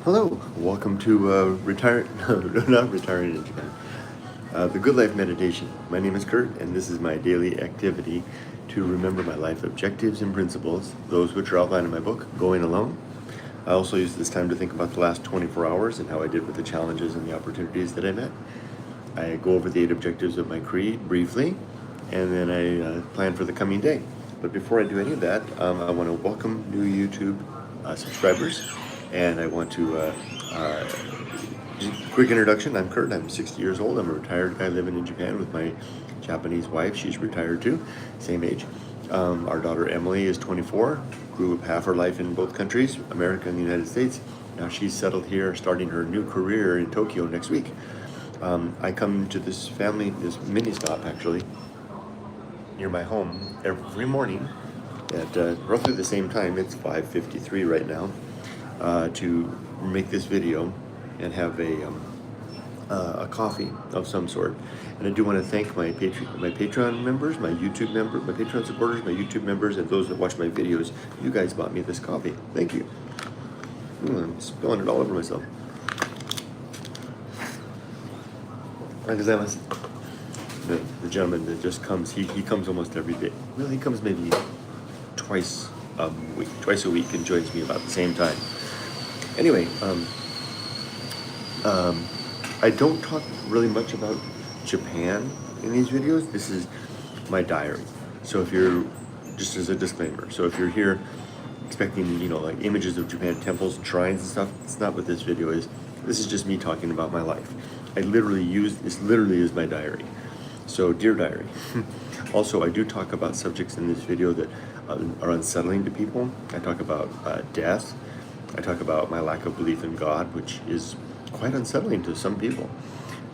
Hello, welcome to not retiring in Japan. The Good Life Meditation. My name is Kurt, and this is my daily activity to remember my life objectives and principles, those which are outlined in my book, Going Alone. I also use this time to think about the last 24 hours and how I did with the challenges and the opportunities that I met. I go over the 8 objectives of my creed briefly, and then I plan for the coming day. But before I do any of that, I want to welcome new YouTube subscribers. And I want to, quick introduction, I'm Kurt, I'm 60 years old, I'm a retired guy living in Japan with my Japanese wife, she's retired too, same age. Our daughter Emily is 24, grew up half her life in both countries, America and the United States. Now she's settled here, starting her new career in Tokyo next week. I come to this mini stop actually, near my home every morning at roughly the same time. It's 5:53 right now. To make this video and have a coffee of some sort. And I do want to thank my Patreon members, my Patreon supporters, my YouTube members, and those that watch my videos. You guys bought me this coffee. Thank you. I'm spilling it all over myself. The gentleman that just comes, he comes almost every day. Well, he comes maybe twice a week and joins me about the same time. Anyway, I don't talk really much about Japan in these videos. This is my diary. So if you're, just as a disclaimer, so if you're here expecting, like images of Japan temples and shrines and stuff, it's not what this video is. This is just me talking about my life. This literally is my diary. So, dear diary. Also, I do talk about subjects in this video that are unsettling to people. I talk about death. I talk about my lack of belief in God, which is quite unsettling to some people.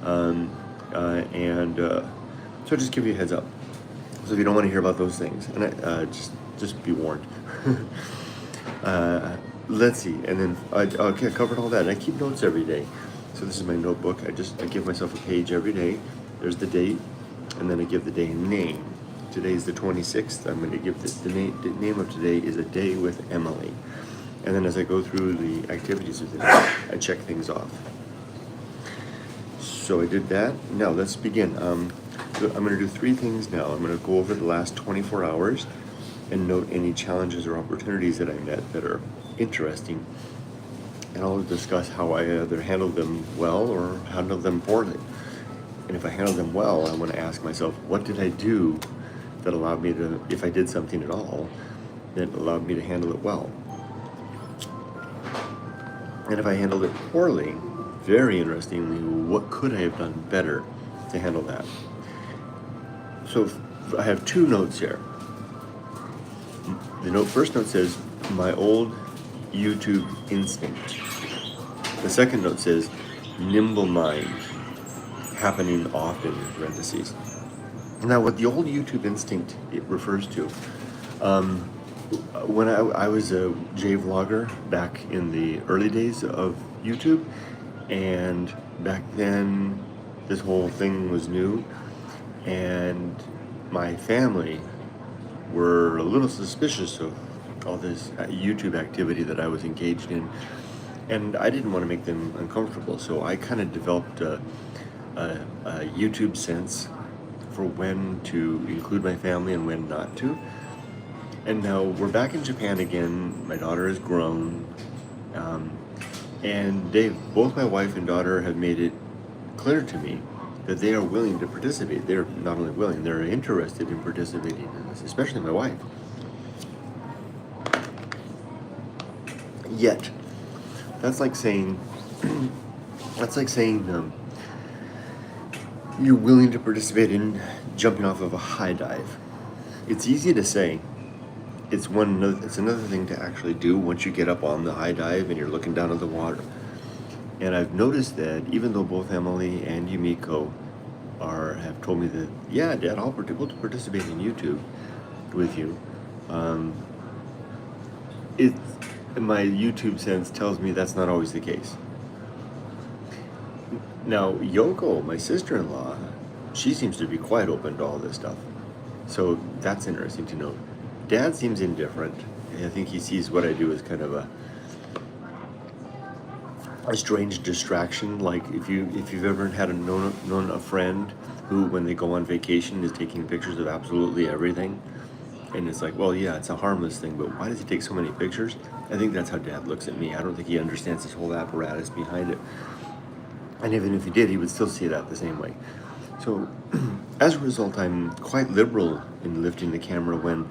So just give you a heads up. So if you don't want to hear about those things, and just be warned. Let's see, and then I covered all that. And I keep notes every day. So this is my notebook. I give myself a page every day. There's the date, and then I give the day a name. Today is the 26th. I'm going to give the name of today is A Day with Emily. And then as I go through the activities of the day, I check things off. So I did that. Now let's begin. So I'm going to do 3 things now. I'm going to go over the last 24 hours and note any challenges or opportunities that I met that are interesting. And I'll discuss how I either handled them well or handled them poorly. And if I handled them well, I want to ask myself, what did I do that allowed me to, if I did something at all, that allowed me to handle it well? And if I handled it poorly, very interestingly, what could I have done better to handle that? So I have 2 notes here. The first note says, my old YouTube instinct. The second note says, nimble mind, happening often, in parentheses. Now, what the old YouTube instinct it refers to, when I was a J-vlogger back in the early days of YouTube, and back then this whole thing was new, and my family were a little suspicious of all this YouTube activity that I was engaged in, and I didn't want to make them uncomfortable, so I kind of developed a YouTube sense for when to include my family and when not to. And now we're back in Japan again. My daughter has grown, and both my wife and daughter have made it clear to me that they are willing to participate. They're not only willing, they're interested in participating in this, especially my wife. Yet, that's like saying you're willing to participate in jumping off of a high dive. It's easy to say. It's another thing to actually do once you get up on the high dive and you're looking down at the water. And I've noticed that even though both Emily and Yumiko have told me that, yeah, Dad, I'll participate in YouTube with you, my YouTube sense tells me that's not always the case. Now, Yoko, my sister-in-law, she seems to be quite open to all this stuff. So that's interesting to note. Dad seems indifferent. I think he sees what I do as kind of a strange distraction. Like if you've ever had known a friend who, when they go on vacation, is taking pictures of absolutely everything, and it's like, well, yeah, it's a harmless thing, but why does he take so many pictures? I think that's how Dad looks at me. I don't think he understands this whole apparatus behind it. And even if he did, he would still see that the same way. So as a result, I'm quite liberal in lifting the camera when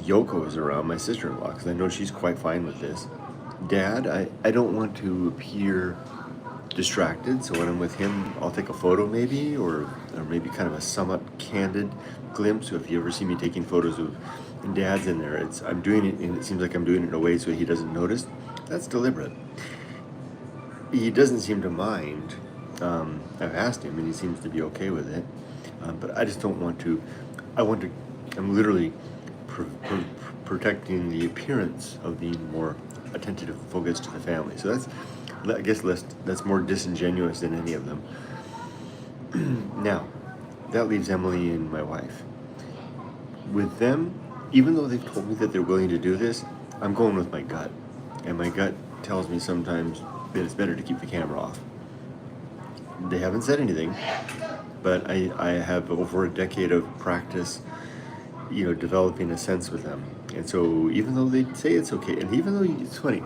Yoko is around, my sister-in-law, because I know she's quite fine with this. Dad, I don't want to appear distracted, so when I'm with him, I'll take a photo maybe, or maybe kind of a somewhat candid glimpse. So if you ever see me taking photos of, and Dad's in there, I'm doing it, and it seems like I'm doing it in a way so he doesn't notice. That's deliberate. He doesn't seem to mind. I've asked him, and he seems to be okay with it. But I just don't want to. I'm literally protecting the appearance of being more attentive and focused to the family. So I guess that's more disingenuous than any of them. Now, that leaves Emily and my wife. With them, even though they've told me that they're willing to do this, I'm going with my gut. And my gut tells me sometimes that it's better to keep the camera off. They haven't said anything, but I have over a decade of practice, developing a sense with them. And so even though they say it's okay, and even though it's funny,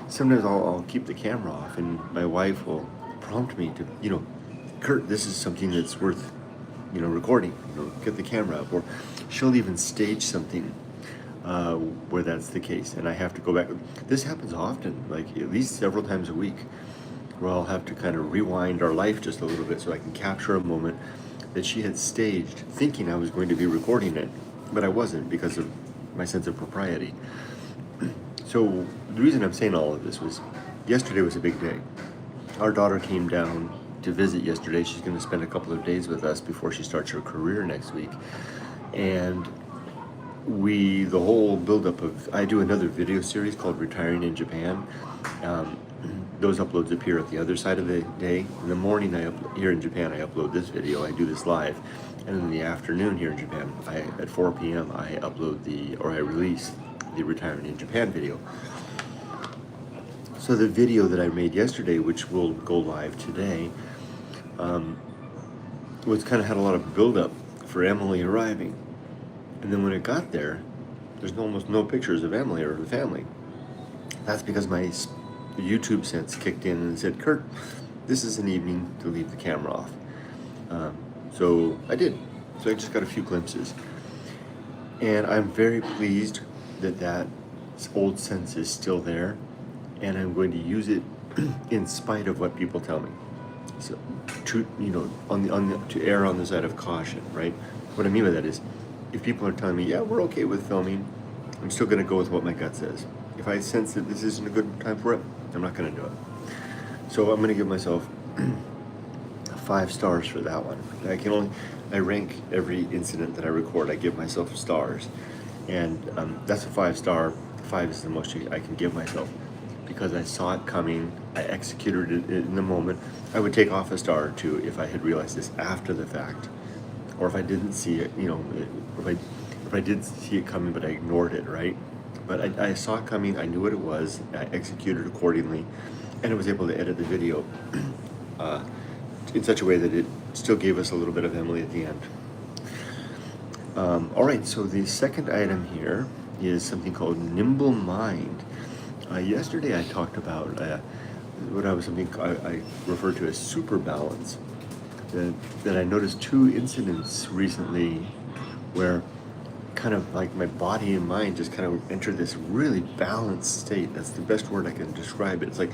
sometimes I'll keep the camera off, and my wife will prompt me to, Kurt, this is something that's worth, recording, get the camera up. Or she'll even stage something where that's the case, and I have to go back. This happens often, like at least several times a week, where I'll have to kind of rewind our life just a little bit so I can capture a moment that she had staged, thinking I was going to be recording it, but I wasn't, because of my sense of propriety. So the reason I'm saying all of this was, yesterday was a big day. Our daughter came down to visit yesterday. She's going to spend a couple of days with us before she starts her career next week. And the whole buildup of, I do another video series called Retiring in Japan. Those uploads appear at the other side of the day. In the morning, here in Japan, I upload this video. I do this live. And in the afternoon here in Japan, at 4 p.m., I release the Retiring in Japan video. So the video that I made yesterday, which will go live today, was kind of had a lot of buildup for Emily arriving. And then when it got there, there's almost no pictures of Emily or the family. That's because my YouTube sense kicked in and said, Kurt, this is an evening to leave the camera off. So I did. So I just got a few glimpses. And I'm very pleased that old sense is still there, and I'm going to use it in spite of what people tell me. So, to err on the side of caution, right? What I mean by that is, if people are telling me, yeah, we're okay with filming, I'm still going to go with what my gut says. If I sense that this isn't a good time for it, I'm not going to do it. So I'm going to give myself 5 stars for that one. I rank every incident that I record. I give myself stars, and that's a 5-star. 5 is the most I can give myself, because I saw it coming. I executed it in the moment. I would take off a star or 2 if I had realized this after the fact, or if I didn't see it. If I did see it coming, but I ignored it, right? But I saw it coming. I knew what it was. I executed accordingly, and I was able to edit the video in such a way that it still gave us a little bit of Emily at the end. All right, so the second item here is something called nimble mind. Yesterday I talked about something I referred to as super balance. That I noticed 2 incidents recently where kind of like my body and mind just kind of entered this really balanced state. That's the best word I can describe it. It's like,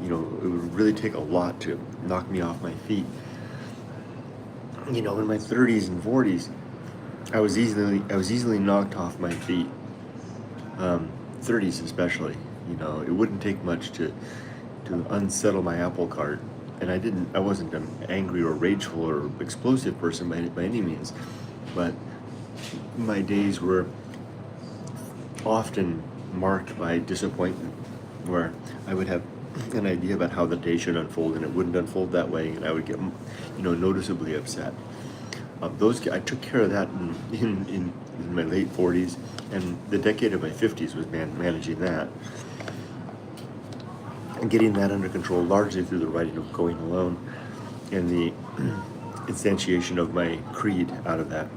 it would really take a lot to knock me off my feet. In my 30s and 40s, I was easily knocked off my feet. 30s especially. It wouldn't take much to unsettle my apple cart. And I wasn't an angry or rageful or explosive person by any means, but my days were often marked by disappointment, where I would have an idea about how the day should unfold, and it wouldn't unfold that way, and I would get, noticeably upset. I took care of that in my late 40s, and the decade of my 50s was managing that. and getting that under control largely through the writing of Going Alone and the instantiation of my creed out of that.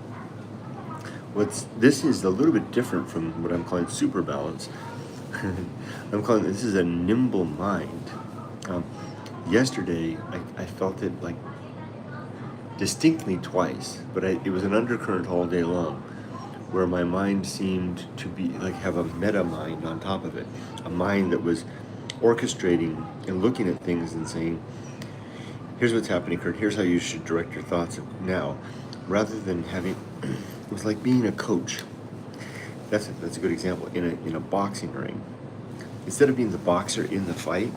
This is a little bit different from what I'm calling super balance. I'm calling this is a nimble mind. Yesterday, I felt it like distinctly twice, but it was an undercurrent all day long, where my mind seemed to be like have a meta mind on top of it, a mind that was orchestrating and looking at things and saying, here's what's happening, Kurt, here's how you should direct your thoughts now, rather than having, it was like being a coach. That's a good example. In a boxing ring, instead of being the boxer in the fight,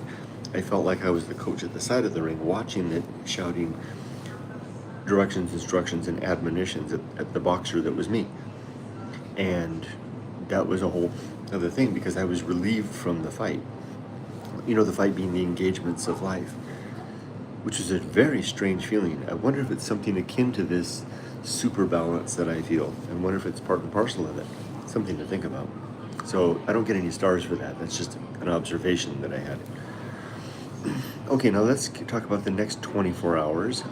I felt like I was the coach at the side of the ring, watching it, shouting directions, instructions, and admonitions at the boxer that was me. And that was a whole other thing, because I was relieved from the fight. The fight being the engagements of life, which is a very strange feeling. I wonder if it's something akin to this super balance that I feel. I wonder if it's part and parcel of it. Something to think about. So I don't get any stars for that. That's just an observation that I had. Okay, now let's talk about the next 24 hours.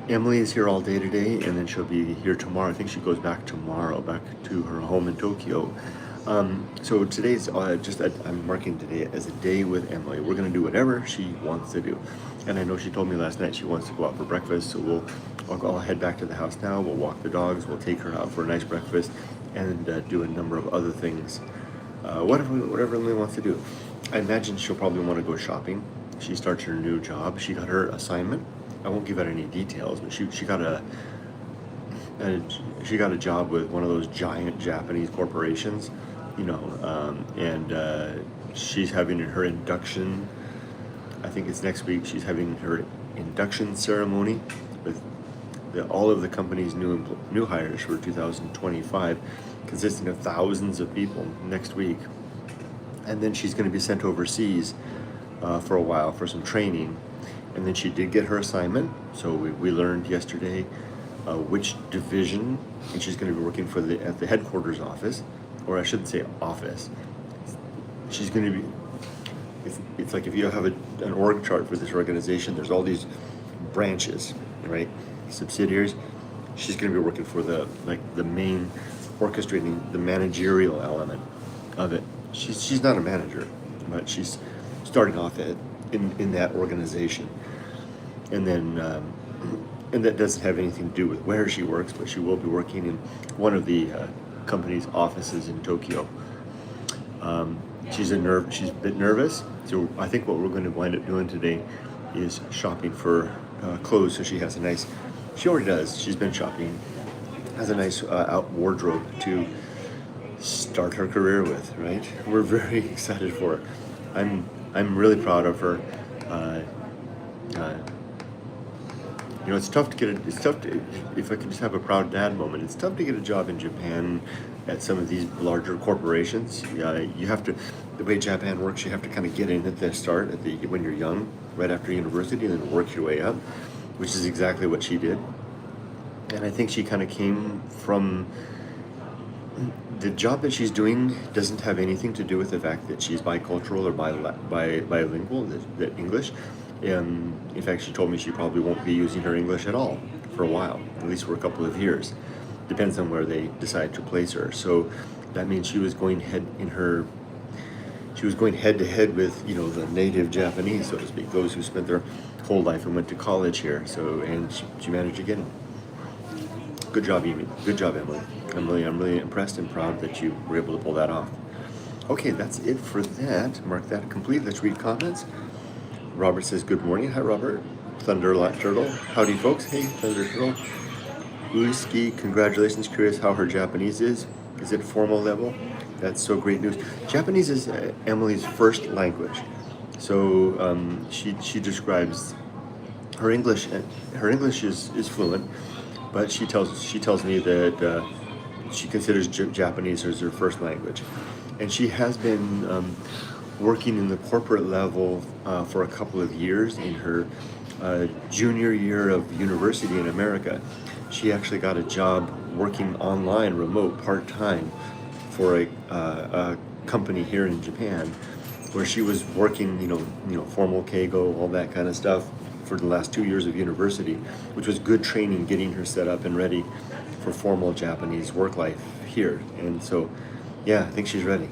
Emily is here all day today, and then she'll be here tomorrow. I think she goes back tomorrow, back to her home in Tokyo. So today's I'm marking today as a day with Emily. We're going to do whatever she wants to do. And I know she told me last night she wants to go out for breakfast, so I'll head back to the house now. We'll walk the dogs, we'll take her out for a nice breakfast, and do a number of other things. Whatever Emily wants to do. I imagine she'll probably want to go shopping. She starts her new job. She got her assignment. I won't give out any details, but she got a job with one of those giant Japanese corporations, and she's having her induction. I think it's next week. She's having her induction ceremony with all of the company's new hires for 2025, consisting of thousands of people next week. And then she's going to be sent overseas for a while for some training. And then she did get her assignment. So we learned yesterday which division, and she's going to be working at the headquarters office, or I shouldn't say office. She's going to be. It's like if you have an org chart for this organization, there's all these branches, right? Subsidiaries. She's going to be working for the main orchestrating, the managerial element of it. She's not a manager, but she's starting off in that organization, and then and that doesn't have anything to do with where she works, but she will be working in one of the company's offices in Tokyo. She's a bit nervous, so I think what we're going to wind up doing today is shopping for clothes, so she has a nice. She already does. She's been shopping. Has a nice out wardrobe to start her career with. Right? We're very excited for her. I'm really proud of her. It's tough to, if I could just have a proud dad moment, it's tough to get a job in Japan at some of these larger corporations. You have to, the way Japan works, you have to kind of get in at the start, when you're young, right after university, and then work your way up, which is exactly what she did. And I think she kind of came from, the job that she's doing doesn't have anything to do with the fact that she's bicultural or bilingual, that English. In fact, she told me she probably won't be using her English at all for a while, at least for a couple of years. Depends on where they decide to place her. So that means she was going head to head with, the native Japanese, so to speak, those who spent their whole life and went to college here. So, and she managed to get in. Good job, Amy. Good job, Emily. I'm really impressed and proud that you were able to pull that off. Okay, that's it for that. Mark that complete. Let's read comments. Robert says, good morning. Hi, Robert. Thunder Turtle. Howdy, folks. Hey, Thunder Turtle. Uski, congratulations. Curious how her Japanese is. Is it formal level? That's so great news. Japanese is Emily's first language. So she describes her English. Her English is fluent, but she tells me that she considers Japanese as her first language, and she has been working in the corporate level for a couple of years. In her junior year of university in America, she actually got a job working online, remote, part-time, for a company here in Japan, where she was working, formal keigo, all that kind of stuff for the last 2 years of university, which was good training, getting her set up and ready for formal Japanese work life here. And so, yeah, I think she's ready.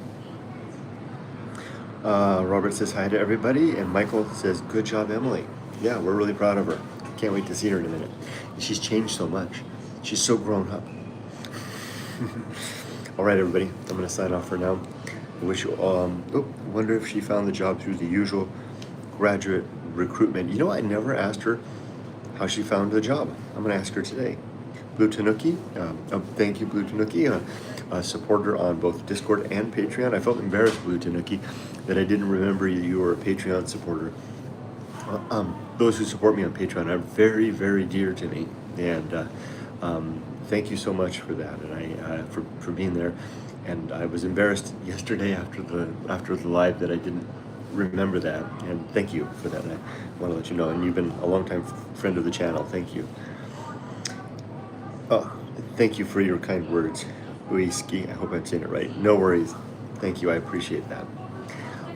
Robert says hi to everybody, and Michael says, good job, Emily. Yeah, we're really proud of her. Can't wait to see her in a minute. And she's changed so much. She's so grown up. All right, everybody, I'm going to sign off for now. I wish you wonder if she found the job through the usual graduate recruitment. I never asked her how she found the job. I'm going to ask her today. Blue Tanuki, thank you, Blue Tanuki, a supporter on both Discord and Patreon. I felt embarrassed, Blue Tanuki, that I didn't remember you were a Patreon supporter. Those who support me on Patreon are very, very dear to me, and thank you so much for that, and for being there. And I was embarrassed yesterday after the live that I didn't remember that, and thank you for that. I want to let you know, and you've been a long-time friend of the channel. Thank you. Oh, thank you for your kind words, Uiski. I hope I'm saying it right. No worries. Thank you. I appreciate that.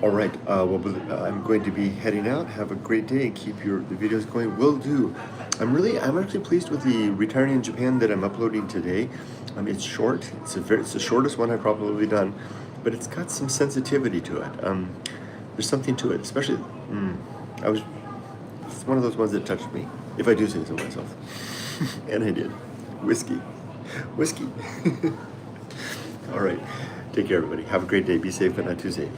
All right. I'm going to be heading out. Have a great day and keep the videos going. Will do. I'm actually pleased with the Retiring in Japan that I'm uploading today. It's short. It's the shortest one I've probably done, but it's got some sensitivity to it. There's something to it, especially. It's one of those ones that touched me, if I do say so myself, and I did. Whiskey. All right. Take care, everybody. Have a great day. Be safe, but not too safe.